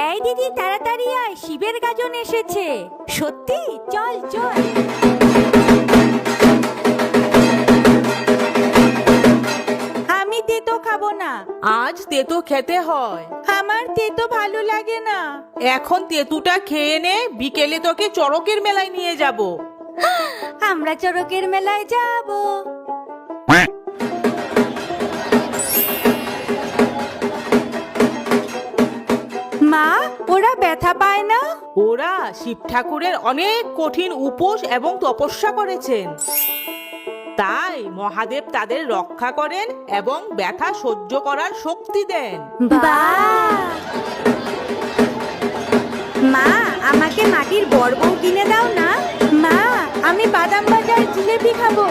এই দিদি তাড়াতাড়ি আয়, শিবের গাজন এসেছে। সত্যি? চল চল। আমি তেতো খাবো না। আজ তেতো খেতে হয়। আমার তেতো ভালো লাগে না। এখন তেতুটা খেয়ে নে, বিকেলে তোকে চড়কের মেলায় নিয়ে যাব। আমরা চড়কের মেলায় যাব। মা, ওরা ব্যথা পায় না? ওরা শিব ঠাকুরের অনেক কঠিন উপোস এবং তপস্যা করেছেন, তাই মহাদেব তাদের রক্ষা করেন এবং ব্যথা সহ্য করার শক্তি দেন। বাহ! মা, আমাকে মাটির বড় বউ কিনে দাও না। মা, আমি বাদাম ভাজার জিলেপি খাবো।